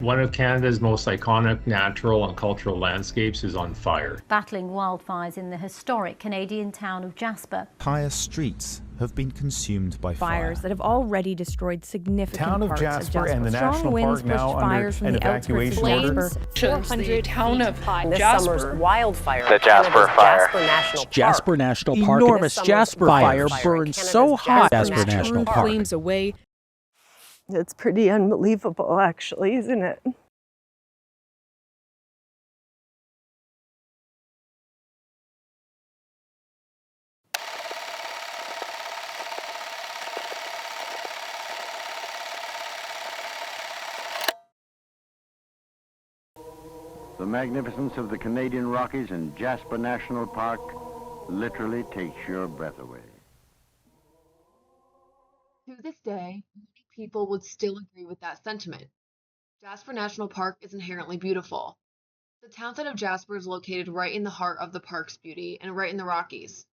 One of Canada's most iconic natural and cultural landscapes is on fire. Battling wildfires in the historic Canadian town of Jasper. Entire streets have been consumed by fire. Fires that have already destroyed significant town of parts Jasper and the Strong national winds park now pushed under fires from an the outskirts evacuation of order. Jasper. 400 town of This Jasper. summer's wildfire. The Jasper Fire. Jasper National Park. Jasper National Park. Enormous Jasper fire burned so hot. Jasper National Park. Flames away. It's pretty unbelievable, actually, isn't it? The magnificence of the Canadian Rockies and Jasper National Park literally takes your breath away. To this day, many people would still agree with that sentiment. Jasper National Park is inherently beautiful. The townsite of Jasper is located right in the heart of the park's beauty and right in the Rockies.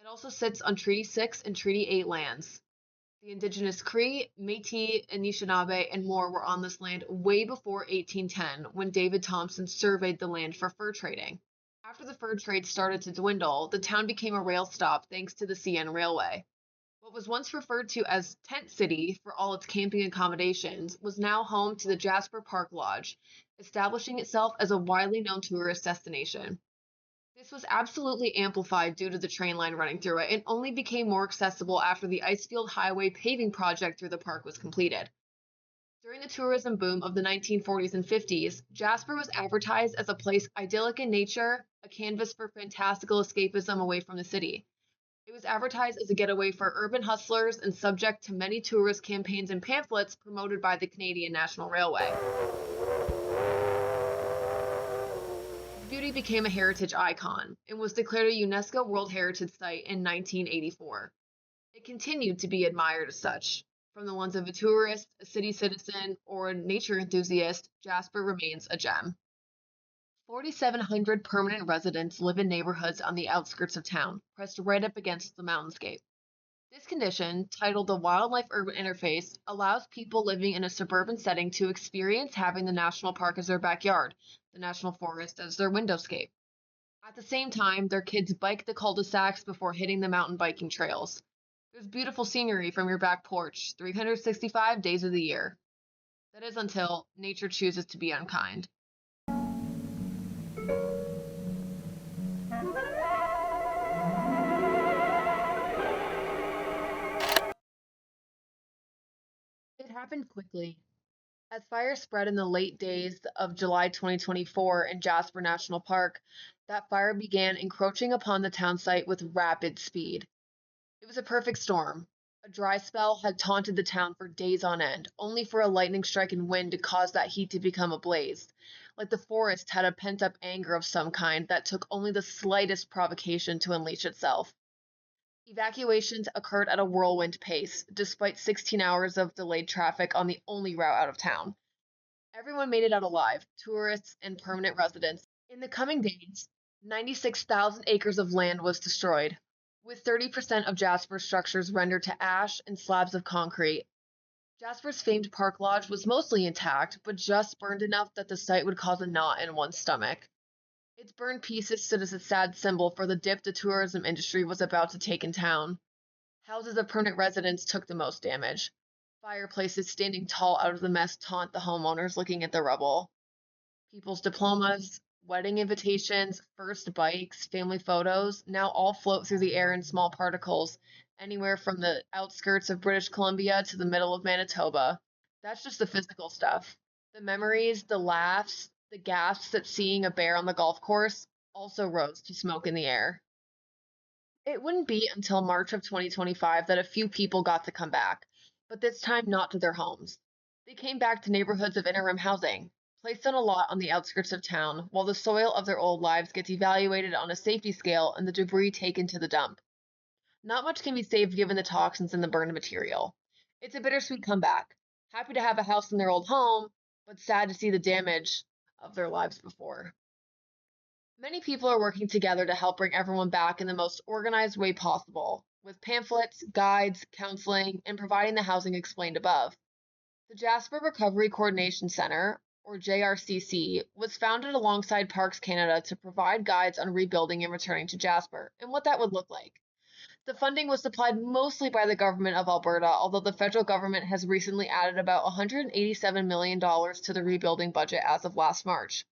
It also sits on Treaty 6 and Treaty 8 lands. The indigenous Cree, Métis, Anishinaabe, and more were on this land way before 1810 when David Thompson surveyed the land for fur trading. After the fur trade started to dwindle, the town became a rail stop thanks to the CN Railway. What was once referred to as Tent City for all its camping accommodations was now home to the Jasper Park Lodge, establishing itself as a widely known tourist destination. This was absolutely amplified due to the train line running through it and only became more accessible after the Icefield Highway paving project through the park was completed. During the tourism boom of the 1940s and 50s, Jasper was advertised as a place idyllic in nature, a canvas for fantastical escapism away from the city. It was advertised as a getaway for urban hustlers and subject to many tourist campaigns and pamphlets promoted by the Canadian National Railway. Beauty became a heritage icon and was declared a UNESCO World Heritage Site in 1984. It continued to be admired as such. From the lens of a tourist, a city citizen, or a nature enthusiast, Jasper remains a gem. 4,700 permanent residents live in neighborhoods on the outskirts of town, pressed right up against the mountainscape. This condition, titled the Wildlife-Urban Interface, allows people living in a suburban setting to experience having the national park as their backyard, the national forest as their windowscape. At the same time, their kids bike the cul-de-sacs before hitting the mountain biking trails. There's beautiful scenery from your back porch, 365 days of the year. That is until nature chooses to be unkind. It happened quickly. As fire spread in the late days of July 2024 in Jasper National Park, that fire began encroaching upon the town site with rapid speed. It was a perfect storm. A dry spell had taunted the town for days on end, only for a lightning strike and wind to cause that heat to become a blaze. Like the forest had a pent-up anger of some kind that took only the slightest provocation to unleash itself. Evacuations occurred at a whirlwind pace, despite 16 hours of delayed traffic on the only route out of town. Everyone made it out alive, tourists and permanent residents. In the coming days, 96,000 acres of land was destroyed, with 30% of Jasper's structures rendered to ash and slabs of concrete. Jasper's famed Park Lodge was mostly intact, but just burned enough that the site would cause a knot in one's stomach. Its burned pieces stood as a sad symbol for the dip the tourism industry was about to take in town. Houses of permanent residents took the most damage. Fireplaces standing tall out of the mess taunt the homeowners looking at the rubble. People's diplomas, wedding invitations, first bikes, family photos now all float through the air in small particles, anywhere from the outskirts of British Columbia to the middle of Manitoba. That's just the physical stuff. The memories, the laughs, the gasps at seeing a bear on the golf course also rose to smoke in the air. It wouldn't be until March of 2025 that a few people got to come back, but this time not to their homes. They came back to neighborhoods of interim housing, placed on a lot on the outskirts of town, while the soil of their old lives gets evaluated on a safety scale and the debris taken to the dump. Not much can be saved given the toxins in the burned material. It's a bittersweet comeback. Happy to have a house in their old home, but sad to see the damage of their lives before. Many people are working together to help bring everyone back in the most organized way possible, with pamphlets, guides, counseling, and providing the housing explained above. The Jasper Recovery Coordination Center, or JRCC, was founded alongside Parks Canada to provide guides on rebuilding and returning to Jasper, and what that would look like. The funding was supplied mostly by the government of Alberta, although the federal government has recently added about $187 million to the rebuilding budget as of last March.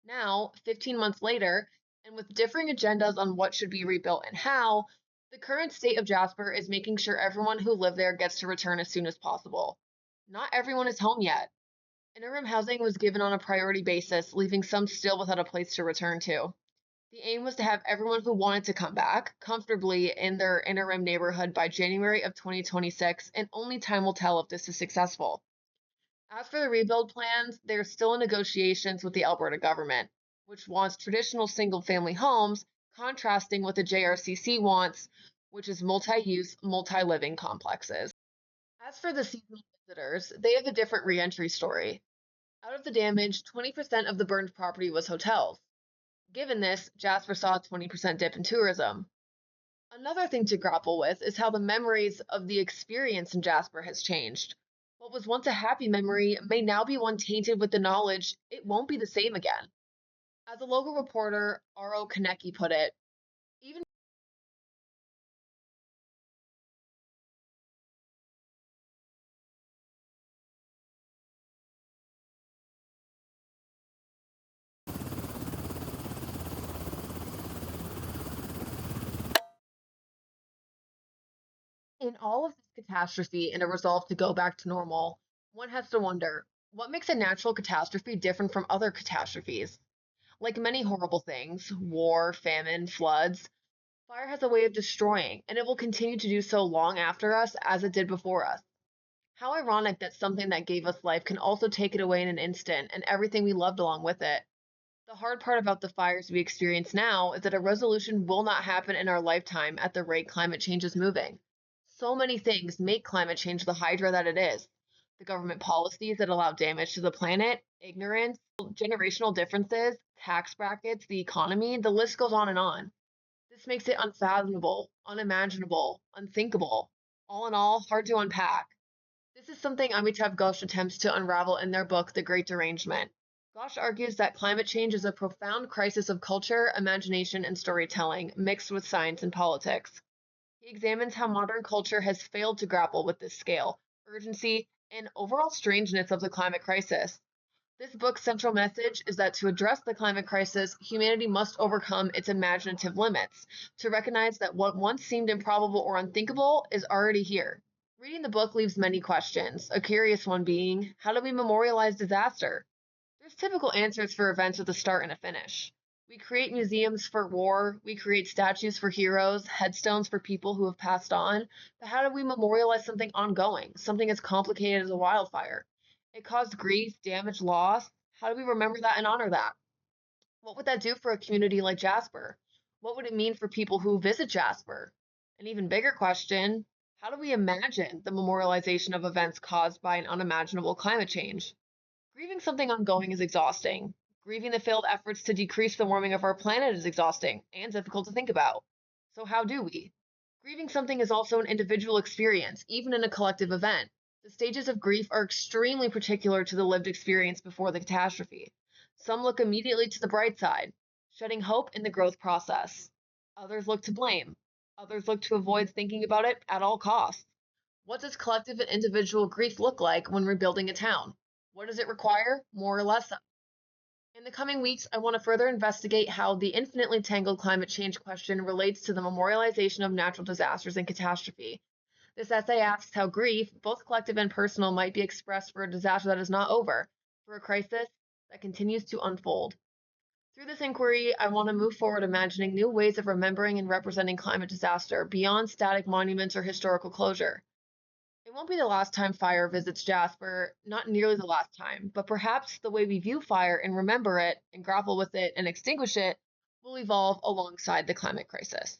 Now, 15 months later, and with differing agendas on what should be rebuilt and how, the current state of Jasper is making sure everyone who lived there gets to return as soon as possible. Not everyone is home yet. Interim housing was given on a priority basis, leaving some still without a place to return to. The aim was to have everyone who wanted to come back comfortably in their interim neighborhood by January of 2026, and only time will tell if this is successful. As for the rebuild plans, they are still in negotiations with the Alberta government, which wants traditional single-family homes, contrasting what the JRCC wants, which is multi-use, multi-living complexes. As for the seasonal visitors, they have a different re-entry story. Out of the damage, 20% of the burned property was hotels. Given this, Jasper saw a 20% dip in tourism. Another thing to grapple with is how the memories of the experience in Jasper has changed. What was once a happy memory may now be one tainted with the knowledge it won't be the same again. As a local reporter, R.O. Konecki put it, even in all of this catastrophe and a resolve to go back to normal, one has to wonder, what makes a natural catastrophe different from other catastrophes? Like many horrible things, war, famine, floods, fire has a way of destroying, and it will continue to do so long after us as it did before us. How ironic that something that gave us life can also take it away in an instant, and everything we loved along with it. The hard part about the fires we experience now is that a resolution will not happen in our lifetime at the rate climate change is moving. So many things make climate change the hydra that it is. The government policies that allow damage to the planet, ignorance, generational differences, tax brackets, the economy, the list goes on and on. This makes it unfathomable, unimaginable, unthinkable. All in all, hard to unpack. This is something Amitav Ghosh attempts to unravel in their book, The Great Derangement. Ghosh argues that climate change is a profound crisis of culture, imagination, and storytelling, mixed with science and politics. He examines how modern culture has failed to grapple with this scale, urgency, and overall strangeness of the climate crisis. This book's central message is that to address the climate crisis, humanity must overcome its imaginative limits, to recognize that what once seemed improbable or unthinkable is already here. Reading the book leaves many questions, a curious one being, how do we memorialize disaster? There's typical answers for events with a start and a finish. We create museums for war, we create statues for heroes, headstones for people who have passed on, but how do we memorialize something ongoing, something as complicated as a wildfire? It caused grief, damage, loss. How do we remember that and honor that? What would that do for a community like Jasper? What would it mean for people who visit Jasper? An even bigger question, how do we imagine the memorialization of events caused by an unimaginable climate change? Grieving something ongoing is exhausting. Grieving the failed efforts to decrease the warming of our planet is exhausting and difficult to think about. So how do we? Grieving something is also an individual experience, even in a collective event. The stages of grief are extremely particular to the lived experience before the catastrophe. Some look immediately to the bright side, shedding hope in the growth process. Others look to blame. Others look to avoid thinking about it at all costs. What does collective and individual grief look like when rebuilding a town? What does it require? More or less? In the coming weeks, I want to further investigate how the infinitely tangled climate change question relates to the memorialization of natural disasters and catastrophe. This essay asks how grief, both collective and personal, might be expressed for a disaster that is not over, for a crisis that continues to unfold. Through this inquiry, I want to move forward imagining new ways of remembering and representing climate disaster beyond static monuments or historical closure. It won't be the last time fire visits Jasper, not nearly the last time, but perhaps the way we view fire and remember it and grapple with it and extinguish it will evolve alongside the climate crisis.